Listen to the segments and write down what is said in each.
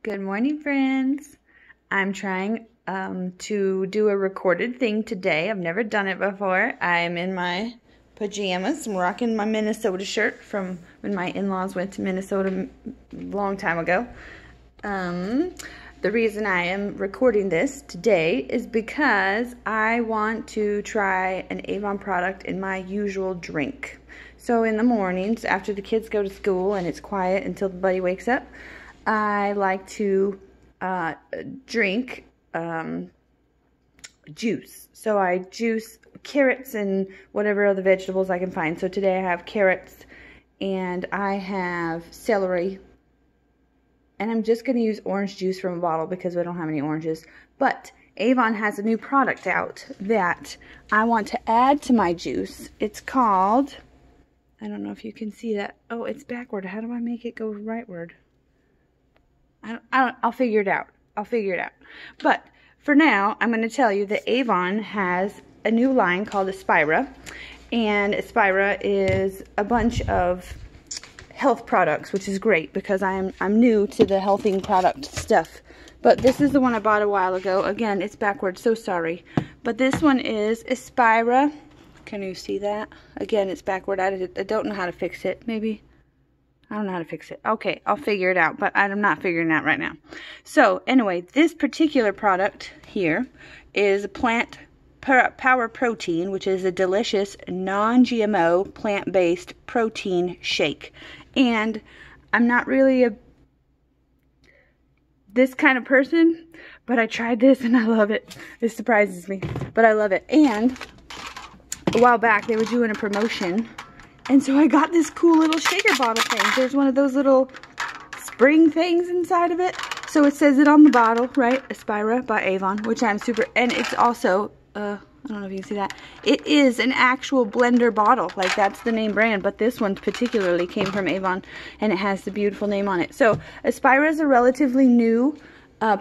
Good morning, friends. I'm trying to do a recorded thing today. I've never done it before. I'm in my pajamas. I'm rocking my Minnesota shirt from when my in-laws went to Minnesota a long time ago. The reason I am recording this today is because I want to try an Avon product in my usual drink. So in the mornings, after the kids go to school and it's quiet until the buddy wakes up, I like to drink juice. So I juice carrots and whatever other vegetables I can find. So today I have carrots and I have celery. And I'm just going to use orange juice from a bottle because I don't have any oranges. But Avon has a new product out that I want to add to my juice. It's called, I don't know if you can see that. Oh, it's backward. How do I make it go rightward? I'll figure it out. I'll figure it out. But for now, I'm going to tell you that Avon has a new line called Espira. And Espira is a bunch of health products, which is great because I'm new to the healthing product stuff. But this is the one I bought a while ago. Again, it's backwards, so sorry. But this one is Espira. Can you see that? Again, it's backward. I don't know how to fix it. Maybe. I don't know how to fix it. Okay, I'll figure it out, but I'm not figuring it out right now. So, anyway, this particular product here is a plant power protein, which is a delicious non-GMO plant-based protein shake. And I'm not really this kind of person, but I tried this and I love it. It surprises me, but I love it. And a while back, they were doing a promotion. And so I got this cool little shaker bottle thing. There's one of those little spring things inside of it. So it says it on the bottle, right? Espira by Avon, which I'm super, and it's also, I don't know if you can see that. It is an actual blender bottle. Like, that's the name brand, but this one particularly came from Avon, and it has the beautiful name on it. So Espira is a relatively new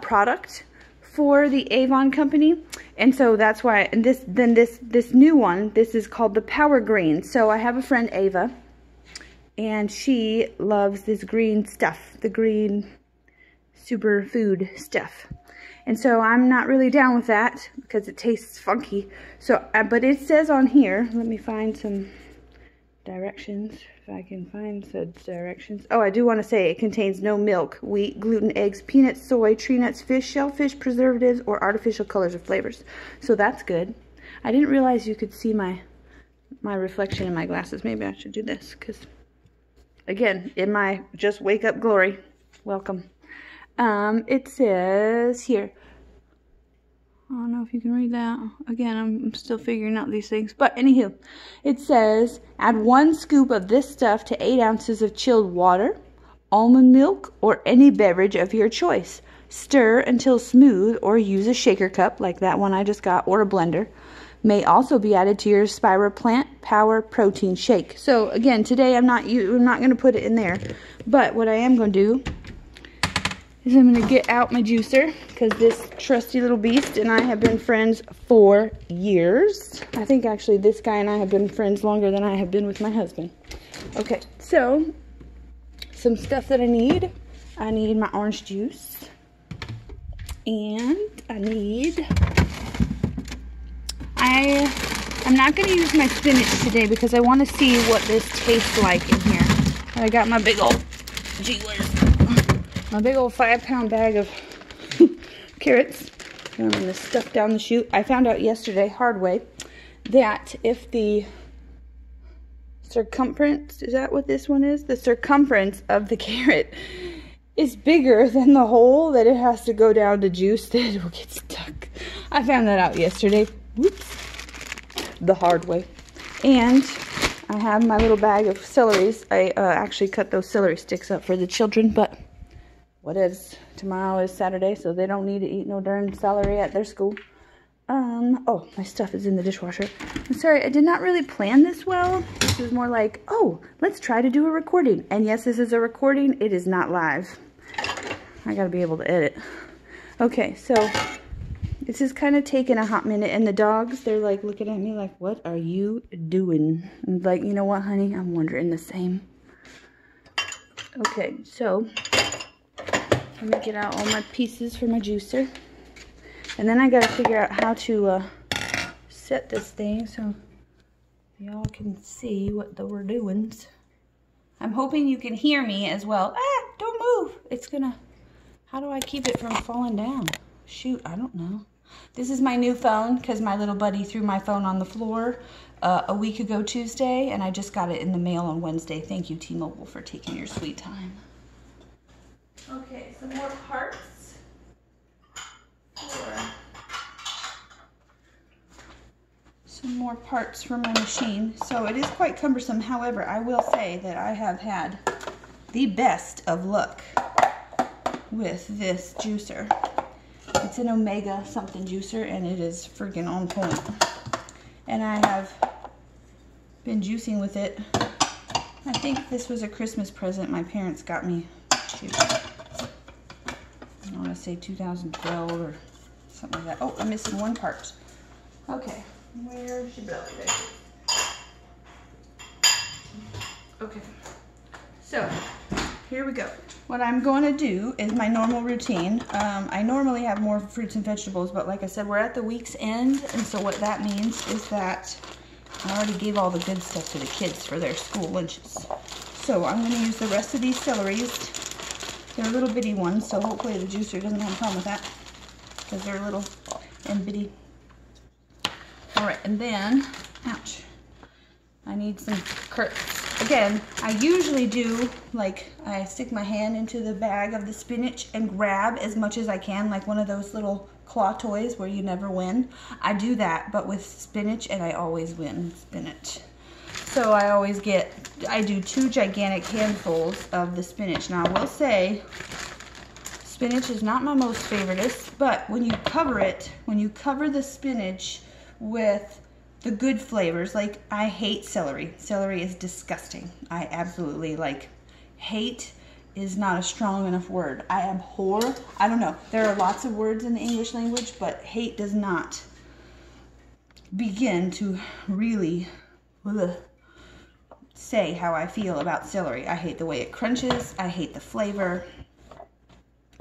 product for the Avon company, and so that's why. And this new one, this is called the Power Green. So I have a friend, Ava, and she loves this green stuff, the green superfood stuff. And so I'm not really down with that because it tastes funky. So, but it says on here, let me find some directions, if I can find some directions. Oh, I do want to say it contains no milk, wheat, gluten, eggs, peanuts, soy, tree nuts, fish, shellfish, preservatives, or artificial colors or flavors. So that's good. I didn't realize you could see my reflection in my glasses. Maybe I should do this because, again, in my just wake up glory, welcome. It says here, I don't know if you can read that. Again, I'm still figuring out these things. But anywho, it says, add 1 scoop of this stuff to 8 ounces of chilled water, almond milk, or any beverage of your choice. Stir until smooth, or use a shaker cup like that one I just got, or a blender. May also be added to your Espira Plant Power Protein Shake. So again, today I'm not going to put it in there. But what I am going to do is I'm going to get out my juicer, because this trusty little beast and I have been friends for years. I think actually this guy and I have been friends longer than I have been with my husband. Okay, so some stuff that I need. I need my orange juice. And I'm not going to use my spinach today because I want to see what this tastes like in here. I got my big old, gee whiz, my big old 5-pound bag of carrots. I'm going to stuff down the chute. I found out yesterday, hard way, that if the circumference, is that what this one is? The circumference of the carrot is bigger than the hole that it has to go down to juice, that it will get stuck. I found that out yesterday. Whoops. The hard way. And I have my little bag of celeries. I actually cut those celery sticks up for the children, but what is, tomorrow is Saturday, so they don't need to eat no darn celery at their school. Oh, my stuff is in the dishwasher. I'm sorry, I did not really plan this well. This was more like, oh, let's try to do a recording. And yes, this is a recording. It is not live. I gotta be able to edit. Okay, so this is kind of taking a hot minute, and the dogs, they're like looking at me like, what are you doing? I'm like, you know what, honey? I'm wondering the same. Okay, so Let me get out all my pieces for my juicer. And then I gotta figure out how to set this thing so y'all can see what we're doing. I'm hoping you can hear me as well. Ah, don't move. It's gonna, how do I keep it from falling down? Shoot, I don't know. This is my new phone because my little buddy threw my phone on the floor a week ago Tuesday, and I just got it in the mail on Wednesday. Thank you, T-Mobile, for taking your sweet time. Okay, some more parts. Some more parts for my machine. So it is quite cumbersome. However, I will say that I have had the best of luck with this juicer. It's an Omega something juicer, and it is freaking on point. And I have been juicing with it. I think this was a Christmas present my parents got me. Shoot. I want to say 2012 or something like that. Oh, I'm missing one part. Okay. Where's your belly? There it is. Okay, so here we go. What I'm going to do is my normal routine. I normally have more fruits and vegetables, but like I said, we're at the week's end, and so what that means is that I already gave all the good stuff to the kids for their school lunches. So I'm going to use the rest of these celeries. They're little bitty ones, so hopefully the juicer doesn't have a problem with that, because they're little and bitty. All right, and then, ouch, I need some carrots. Again, I usually do, like, I stick my hand into the bag of the spinach and grab as much as I can, like one of those little claw toys where you never win. I do that, but with spinach, and I always win spinach. So I do 2 gigantic handfuls of the spinach. Now, I will say, spinach is not my most favoriteest, but when you cover it, when you cover the spinach with the good flavors, like I hate celery. Celery is disgusting. I absolutely hate is not a strong enough word. I abhor, I don't know. There are lots of words in the English language, but hate does not begin to really say how I feel about celery. I hate the way it crunches. I hate the flavor.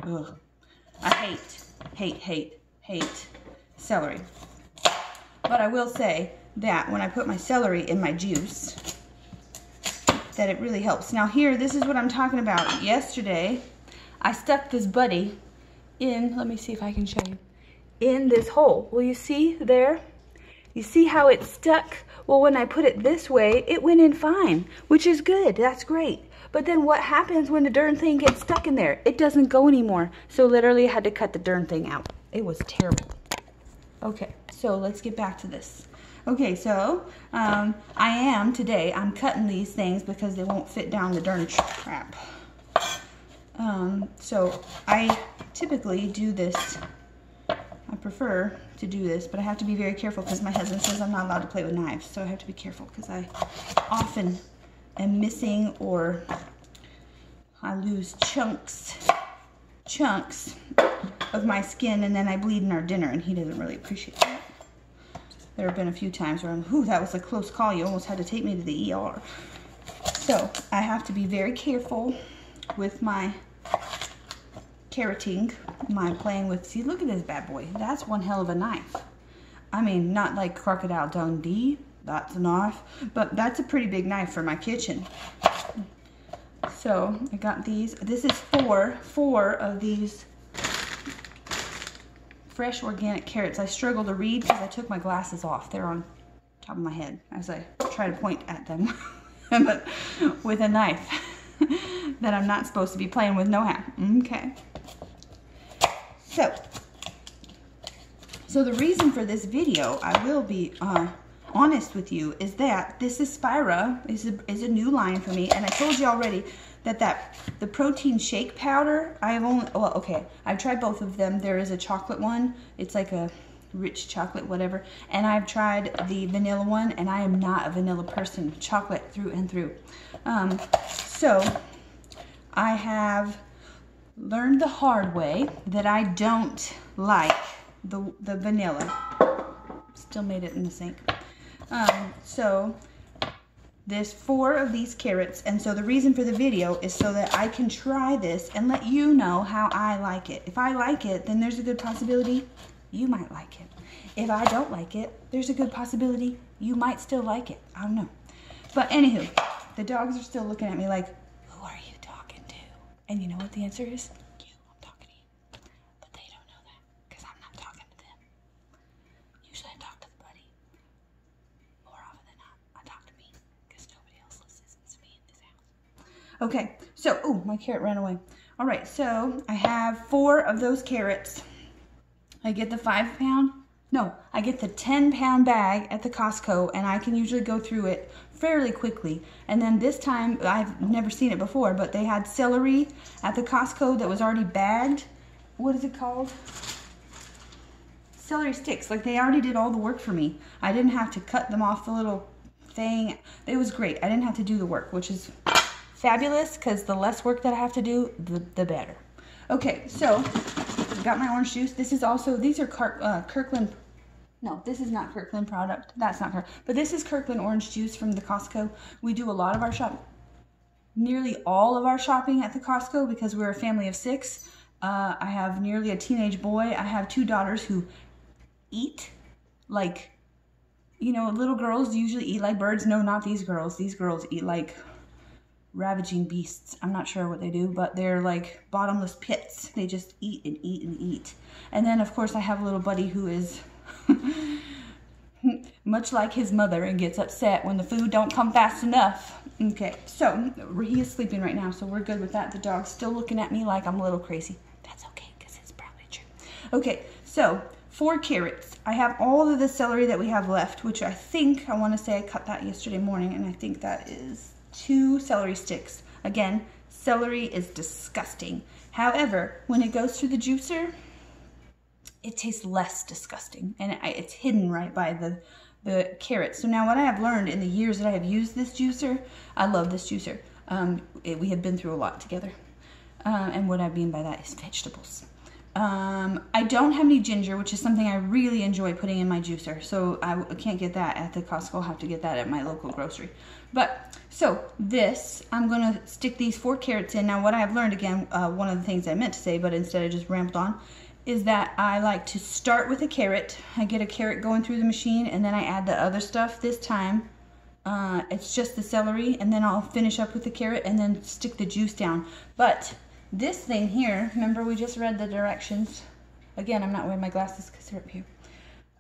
Ugh. I hate celery. But I will say that when I put my celery in my juice, that it really helps. Now here, this is what I'm talking about. Yesterday, I stuck this buddy in, let me see if I can show you, in this hole. Will you see there? You see how it's stuck? Well, when I put it this way, it went in fine, which is good. That's great. But then what happens when the darn thing gets stuck in there? It doesn't go anymore. So literally I had to cut the darn thing out. It was terrible. Okay, so let's get back to this. Okay, so I'm cutting these things because they won't fit down the darn trap. So I typically do this, I prefer to do this, but I have to be very careful because my husband says I'm not allowed to play with knives, so I have to be careful because I often am missing or I lose chunks of my skin, and then I bleed in our dinner, and he doesn't really appreciate that. There have been a few times where that was a close call. You almost had to take me to the ER. So I have to be very careful with my carroting, my playing with. See, look at this bad boy. That's one hell of a knife. I mean, not like Crocodile Dundee. That's a knife, but that's a pretty big knife for my kitchen. So I got these. This is four of these fresh organic carrots. I struggle to read because I took my glasses off. They're on top of my head as I try to point at them but with a knife that I'm not supposed to be playing with no how. Okay. So the reason for this video, I will be honest with you, is that this Espira is a new line for me, and I told you already that the protein shake powder, I've tried both of them. There is a chocolate one, it's like a rich chocolate whatever, and I've tried the vanilla one, and I am not a vanilla person, chocolate through and through. So I have learned the hard way that I don't like the vanilla. Still made it in the sink. So There's 4 of these carrots, and so the reason for the video is so that I can try this and let you know how I like it. If I like it, then there's a good possibility you might like it. If I don't like it, there's a good possibility you might still like it. I don't know. But anywho, the dogs are still looking at me like, who are you talking to? And you know what the answer is? You, I'm talking to you. But they don't know that because I'm not talking to them. Usually I talk to the buddy. More often than not, I talk to me because nobody else listens to me in this house. Okay, so, oh, my carrot ran away. All right, so I have 4 of those carrots. I get the 5-pound. No, I get the 10-pound bag at the Costco, and I can usually go through it fairly quickly. And then this time, I've never seen it before, but they had celery at the Costco that was already bagged. What is it called? Celery sticks. Like, they already did all the work for me. I didn't have to cut them off the little thing. It was great. I didn't have to do the work, which is fabulous, because the less work that I have to do, the better. Okay, so got my orange juice. This is also, these are Kirkland. No, this is not Kirkland product. That's not Kirkland. But this is Kirkland orange juice from the Costco. We do a lot of our nearly all of our shopping at the Costco because we're a family of 6. I have nearly a teenage boy. I have 2 daughters who eat like, you know, little girls usually eat like birds. No, not these girls. These girls eat like ravaging beasts. I'm not sure what they do, but they're like bottomless pits. They just eat and eat and eat. And then of course I have a little buddy who is much like his mother and gets upset when the food don't come fast enough. Okay, so he is sleeping right now, so we're good with that. The dog's still looking at me like I'm a little crazy. That's okay, because it's probably true. Okay, so 4 carrots. I have all of the celery that we have left, which I think, I want to say I cut that yesterday morning, and I think that is 2 celery sticks. Again, celery is disgusting. However, when it goes through the juicer, it tastes less disgusting, and it's hidden right by the carrots. So now what I have learned in the years that I have used this juicer, I love this juicer. We have been through a lot together. And what I mean by that is vegetables. I don't have any ginger, which is something I really enjoy putting in my juicer. So I can't get that at the Costco. I'll have to get that at my local grocery. But, so this, I'm going to stick these 4 carrots in. Now what I have learned, again, one of the things I meant to say, but instead I just rambled on, is that I like to start with a carrot. I get a carrot going through the machine, and then I add the other stuff. This time, it's just the celery, and then I'll finish up with the carrot and then stick the juice down. But this thing here, remember we just read the directions. Again, I'm not wearing my glasses because they're up here.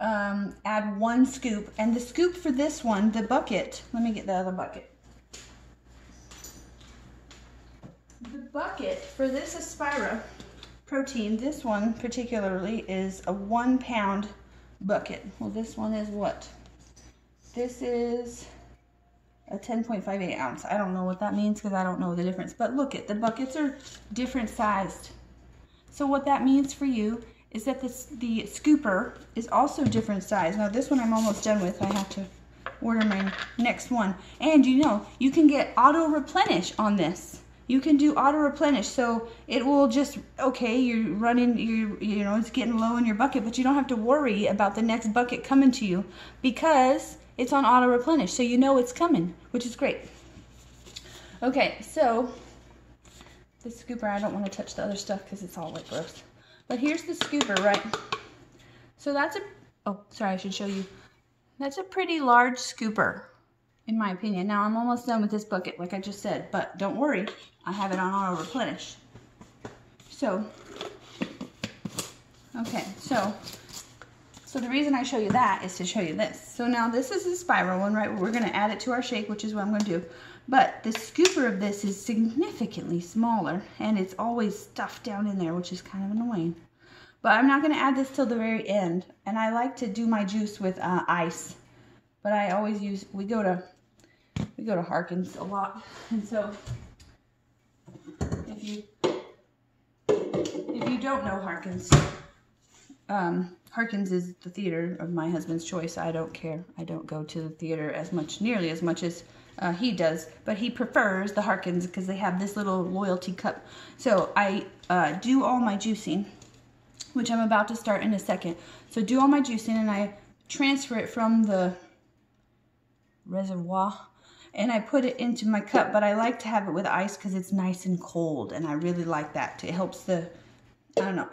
Add 1 scoop, and the scoop for this one, the bucket, let me get the other bucket. The bucket for this Espira protein, this one particularly, is a 1-pound bucket. Well, this one is what? This is a 10.58 ounce. I don't know what that means because I don't know the difference. But look, the buckets are different sized. So what that means for you is that the scooper is also different size. Now this one I'm almost done with. I have to order my next one. And you know, you can get auto replenish on this. You can do auto replenish, so it will just, okay, you're running, you know, it's getting low in your bucket, but you don't have to worry about the next bucket coming to you because it's on auto replenish, so you know it's coming, which is great. Okay, so the scooper, I don't want to touch the other stuff because it's all like gross. But here's the scooper, right? So that's a, oh, sorry, I should show you. That's a pretty large scooper, in my opinion. Now I'm almost done with this bucket, like I just said, but don't worry, I have it on auto replenish. So, okay, so the reason I show you that is to show you this. So now this is a spiral one, right? We're gonna add it to our shake, which is what I'm gonna do. But the scooper of this is significantly smaller, and it's always stuffed down in there, which is kind of annoying. But I'm not gonna add this till the very end, and I like to do my juice with ice. But I always use, we go to Harkins a lot, and so if you don't know Harkins, Harkins is the theater of my husband's choice. I don't care. I don't go to the theater nearly as much as he does, but he prefers the Harkins because they have this little loyalty cup. So I do all my juicing, which I'm about to start in a second. So do all my juicing, and I transfer it from the reservoir and I put it into my cup, but I like to have it with ice because it's nice and cold, and I really like that. It helps the, I don't know,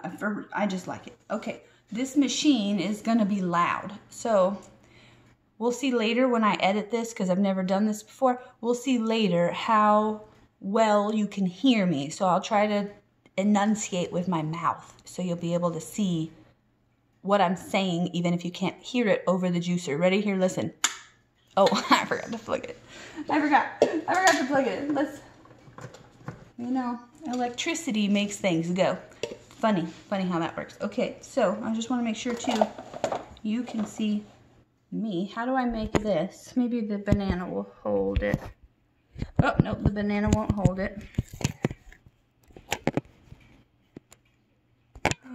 I just like it. Okay, this machine is gonna be loud, so we'll see later when I edit this, because I've never done this before. We'll see later how well you can hear me, so I'll try to enunciate with my mouth, so you'll be able to see what I'm saying, even if you can't hear it over the juicer. Ready? Here, listen. Oh, I forgot to plug it. I forgot to plug it in. Let's, you know, electricity makes things go. Funny how that works. Okay, so I just want to make sure too, you can see me. How do I make this? Maybe the banana will hold it. Oh, nope, the banana won't hold it.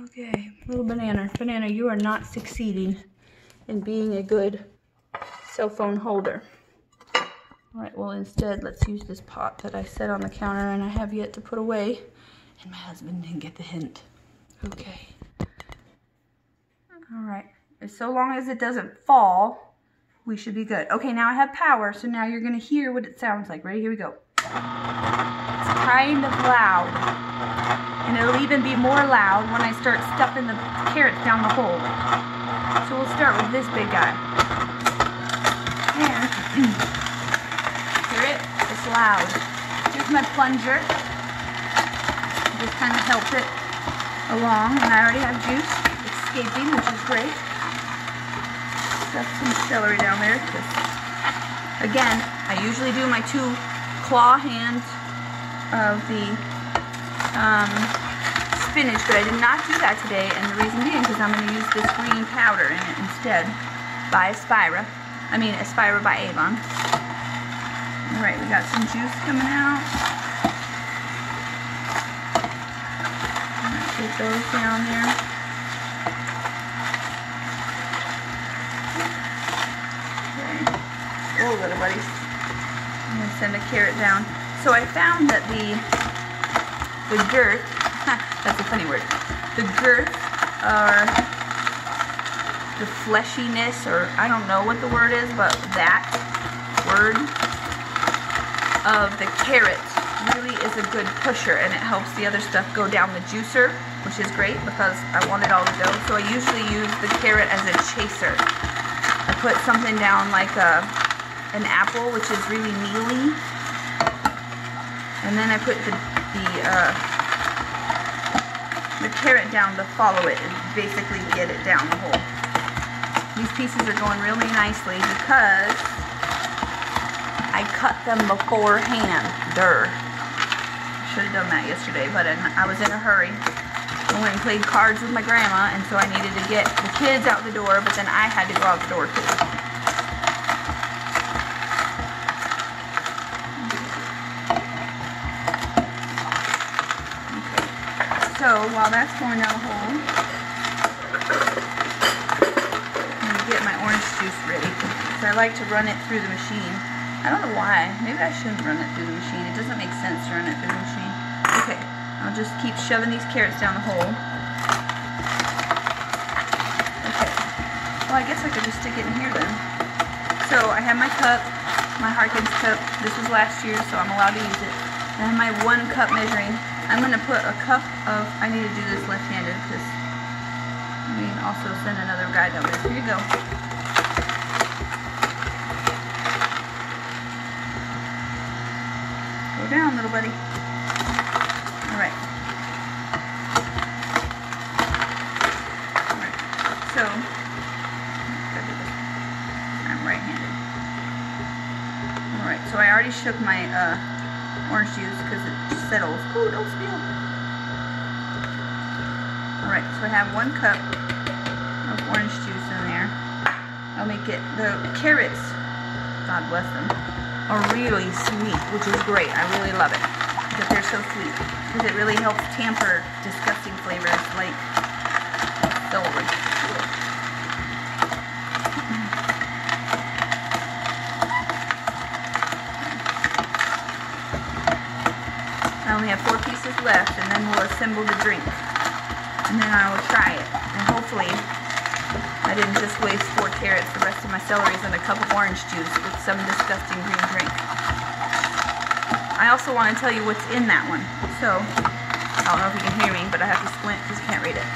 Okay, little banana. Banana, you are not succeeding in being a good cell phone holder. All right, well, instead, let's use this pot that I set on the counter and I have yet to put away. And my husband didn't get the hint. Okay. All right. So long as it doesn't fall, we should be good. Okay, now I have power, so now you're going to hear what it sounds like. Ready? Here we go. It's kind of loud. And it'll even be more loud when I start stuffing the carrots down the hole. So we'll start with this big guy. And, hear it? It's loud. Here's my plunger. Just kind of help it along. And I already have juice escaping, which is great. Stuff some celery down there. Again, I usually do my 2 claw hands of the spinach, but I did not do that today, and the reason being because I'm going to use this green powder in it instead by Espira. I mean Espira by Avon. Alright, we got some juice coming out. Get those down there. Okay. Oh, little buddies. I'm going to send a carrot down. So I found that the girth, that's a funny word, the girth, or the fleshiness, or I don't know what the word is, but that word of the carrot really is a good pusher, and it helps the other stuff go down the juicer, which is great because I want it all to go. So I usually use the carrot as a chaser. I put something down like an apple, which is really mealy, and then I put the carrot down to follow it and basically get it down the hole. These pieces are going really nicely because I cut them beforehand. Should have done that yesterday, but I was in a hurry. I went and played cards with my grandma, and so I needed to get the kids out the door, but then I had to go out the door too. So while that's going down the hole, I'm going to get my orange juice ready. So I like to run it through the machine. I don't know why. Maybe I shouldn't run it through the machine. It doesn't make sense to run it through the machine. Okay, I'll just keep shoving these carrots down the hole. Okay. Well, I guess I could just stick it in here then. So I have my cup, my Harkins cup. This was last year, so I'm allowed to use it. I have my 1 cup measuring. I'm going to put a cup of, I need to do this left-handed because I mean also send another guy down there. Here you go. Go down, little buddy. Alright. Alright. So, I'm right-handed. Alright, so I already shook my orange juice because it settles. Ooh, don't spill. Alright, so I have 1 cup of orange juice in there. I'll make it, the carrots, God bless them, are really sweet, which is great. I really love it because they're so sweet because it really helps tamper disgusting flavors like celery. I only have 4 pieces left, and then we'll assemble the drink. And then I will try it. And hopefully I didn't just waste 4 carrots. The rest of my celery is in a cup of orange juice with some disgusting green drink. I also want to tell you what's in that one. So, I don't know if you can hear me, but I have to squint because you can't read it.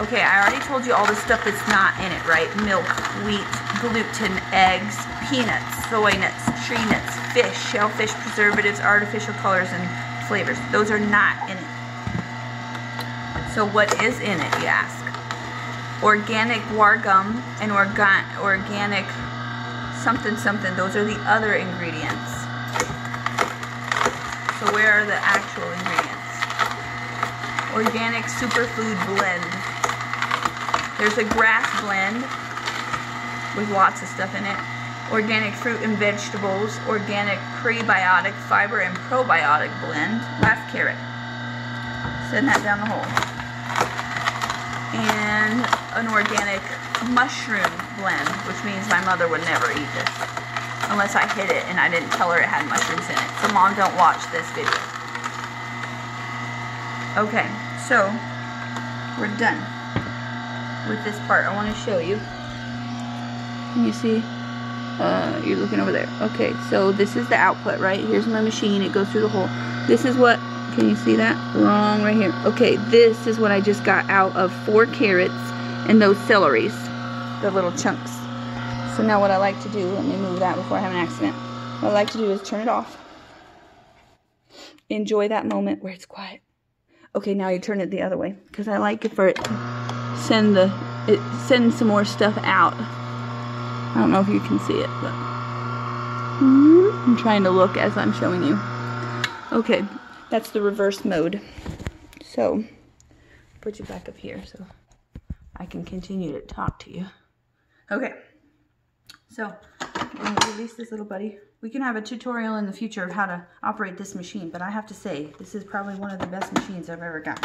Okay, I already told you all the stuff that's not in it, right? Milk, wheat, gluten, eggs, peanuts, soy nuts, tree nuts, fish, shellfish, preservatives, artificial colors, and flavors. Those are not in it. So what is in it, you ask? Organic guar gum and organic something something. Those are the other ingredients. So where are the actual ingredients? Organic superfood blend. There's a grass blend with lots of stuff in it. Organic fruit and vegetables. Organic prebiotic, fiber, and probiotic blend. Last carrot. Send that down the hole. And an organic mushroom blend, which means my mother would never eat this unless I hid it and I didn't tell her it had mushrooms in it. So Mom, don't watch this video. Okay, so we're done with this part. I want to show you. Can you see? You're looking over there. Okay, so this is the output, right? Here's my machine. It goes through the hole. This is what, can you see that? Wrong right here. Okay, this is what I just got out of 4 carrots and those celeries, the little chunks. So now what I like to do, let me move that before I have an accident. What I like to do is turn it off. Enjoy that moment where it's quiet. Okay, now you turn it the other way because I like it for it to send some more stuff out. I don't know if you can see it, but I'm trying to look as I'm showing you. Okay, that's the reverse mode. So, put you back up here so I can continue to talk to you. Okay, so I'm going to release this little buddy. We can have a tutorial in the future of how to operate this machine, but I have to say, this is probably one of the best machines I've ever got.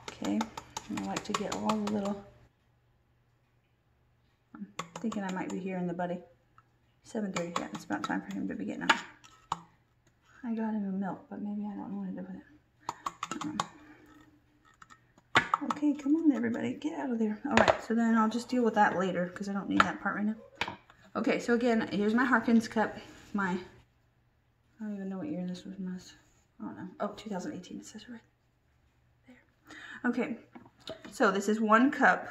Okay, and I like to get all the little, I'm thinking I might be hearing the buddy. 7:30 yet, it's about time for him to be getting up. I got him a milk, but maybe I don't know what to do with it. Okay, come on everybody, get out of there. Alright, so then I'll just deal with that later because I don't need that part right now. Okay, so again, here's my Harkins cup. I don't even know what year this was. I don't know. Oh, 2018 it says right there. Okay, so this is 1 cup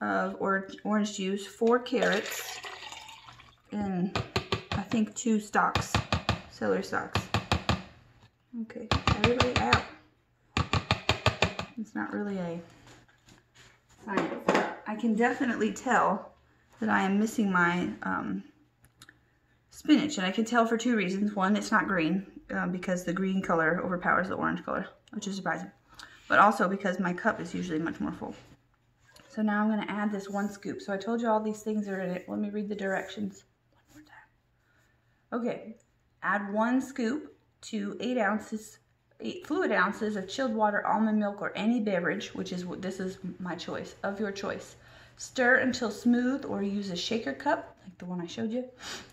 of orange juice, 4 carrots, and I think 2 stalks, celery stalks. Okay, everybody out. It's not really a science. I can definitely tell that I am missing my spinach, and I can tell for 2 reasons. One, it's not green because the green color overpowers the orange color, which is surprising. But also because my cup is usually much more full. So now I'm going to add this 1 scoop. So I told you all these things are in it. Let me read the directions one more time. Okay, add 1 scoop to 8 fluid ounces of chilled water, almond milk, or any beverage, which is what this is my choice, of your choice. Stir until smooth, or use a shaker cup, like the one I showed you,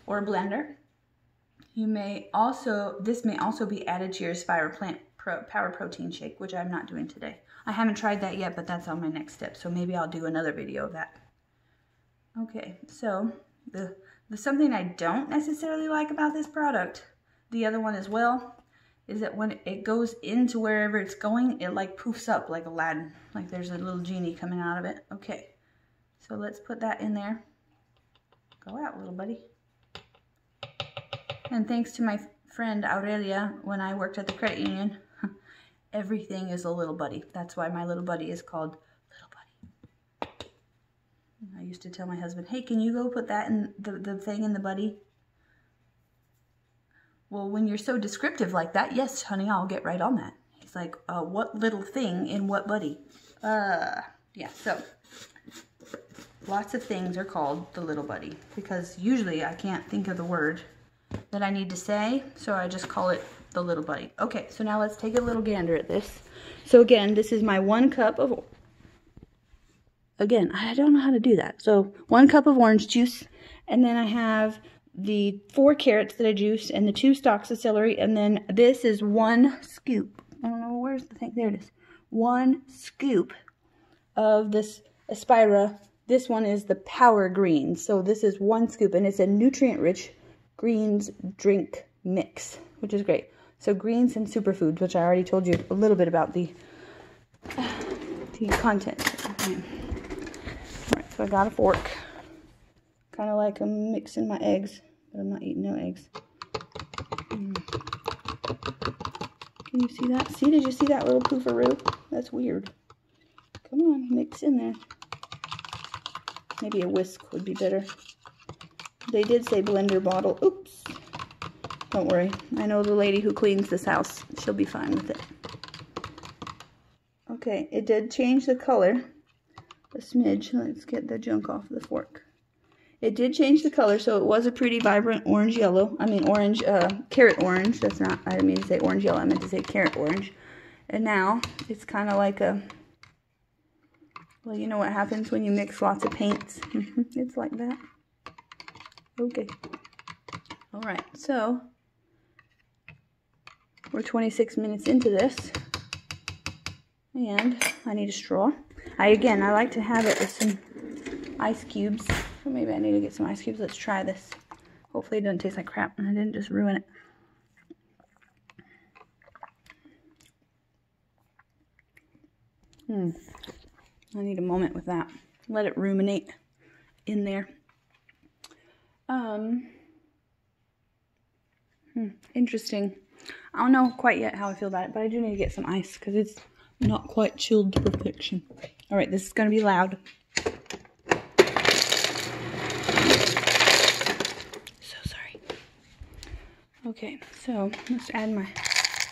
or a blender. This may also be added to your Espira Plant Power Protein Shake, which I'm not doing today. I haven't tried that yet, but that's on my next step, so maybe I'll do another video of that. Okay, so the something I don't necessarily like about this product, the other one as well, is that when it goes into wherever it's going, it like poofs up like Aladdin. Like there's a little genie coming out of it. Okay, so let's put that in there. Go out, little buddy. And thanks to my friend Aurelia, when I worked at the credit union, everything is a little buddy. That's why my little buddy is called Little Buddy. I used to tell my husband, hey, can you go put that in the thing in the buddy? Well, when you're so descriptive like that, yes, honey, I'll get right on that. He's like, what little thing in what buddy? Yeah, so lots of things are called the little buddy because usually I can't think of the word that I need to say, so I just call it the little buddy. Okay, so now let's take a little gander at this. So again, this is my 1 cup of, again, I don't know how to do that. So 1 cup of orange juice, and then I have the 4 carrots that I juiced and the 2 stalks of celery, and then this is 1 scoop. I don't know, where's the thing? There it is. 1 scoop of this Espira. This one is the Power Green. So this is 1 scoop, and it's a nutrient-rich greens drink mix, which is great. So greens and superfoods, which I already told you a little bit about the content. Okay. All right, so I got a fork. Kind of like I'm mixing my eggs, but I'm not eating no eggs. Can you see that? See, did you see that little poofaroo? That's weird. Come on, mix in there. Maybe a whisk would be better. They did say blender bottle. Oops. Don't worry. I know the lady who cleans this house. She'll be fine with it. Okay, it did change the color a smidge. Let's get the junk off the fork. It did change the color, so it was a pretty vibrant orange yellow. I mean orange, carrot orange. That's not, I didn't mean to say orange yellow. I meant to say carrot orange. And now it's kind of like a, well, you know what happens when you mix lots of paints? It's like that. Okay. All right, so we're 26 minutes into this, and I need a straw. I like to have it with some ice cubes. So maybe I need to get some ice cubes. Let's try this. Hopefully it doesn't taste like crap and I didn't just ruin it. I need a moment with that. Let it ruminate in there. Interesting. I don't know quite yet how I feel about it, but I do need to get some ice because it's not quite chilled to perfection. All right, this is going to be loud. So sorry. Okay, so let's add my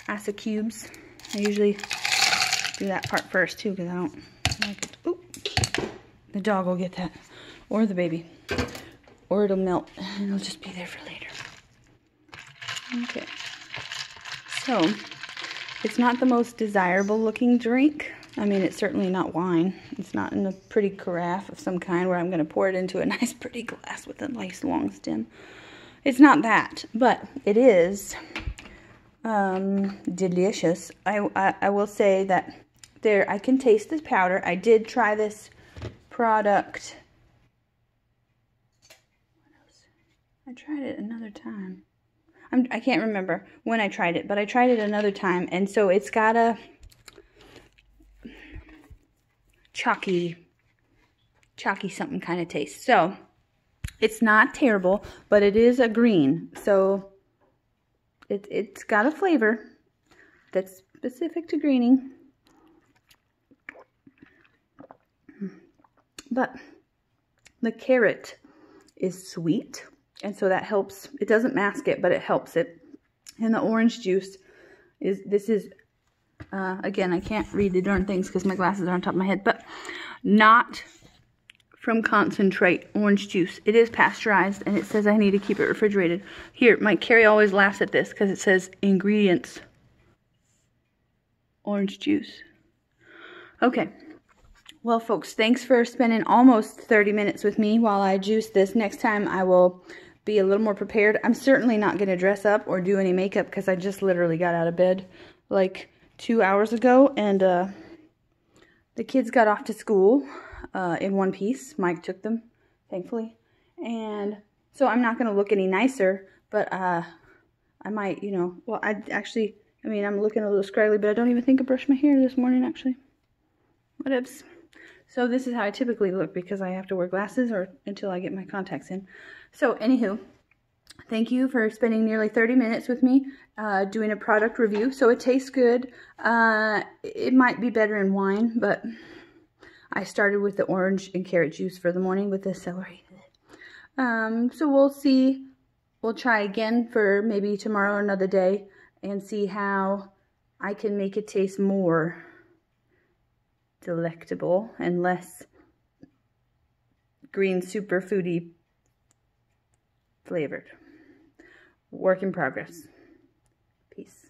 ice cubes. I usually do that part first too because I don't like it. Oop. The dog will get that, or the baby, or it'll melt and it'll just be there for later. Okay, so it's not the most desirable looking drink. I mean, it's certainly not wine. It's not in a pretty carafe of some kind where I'm going to pour it into a nice pretty glass with a nice long stem. It's not that, but it is delicious. I will say that I can taste this powder. I did try this product. What else? I tried it another time. I can't remember when I tried it, but I tried it another time, and so it's got a chalky something kind of taste. So it's not terrible, but it is a green, so it's got a flavor that's specific to greening. But the carrot is sweet, and so that helps. It doesn't mask it, but it helps it. And the orange juice is, again, I can't read the darn things because my glasses are on top of my head, but not from concentrate orange juice. It is pasteurized, and it says I need to keep it refrigerated. Here, Carrie always laughs at this because it says ingredients, orange juice. Okay. Well, folks, thanks for spending almost 30 minutes with me while I juice this. Next time I will be a little more prepared. I'm certainly not going to dress up or do any makeup because I just literally got out of bed like 2 hours ago, and the kids got off to school in one piece. Mike took them, thankfully, and so I'm not going to look any nicer, but I might, you know, well, I'm looking a little scraggly, but I don't even think I brushed my hair this morning, actually. Whatevs. So this is how I typically look because I have to wear glasses or until I get my contacts in. So anywho, thank you for spending nearly 30 minutes with me doing a product review. So it tastes good. It might be better in wine, but I started with the orange and carrot juice for the morning with the celery. So we'll see. We'll try again for maybe tomorrow or another day and see how I can make it taste more delectable and less green super foodie flavored. Work in progress. Peace.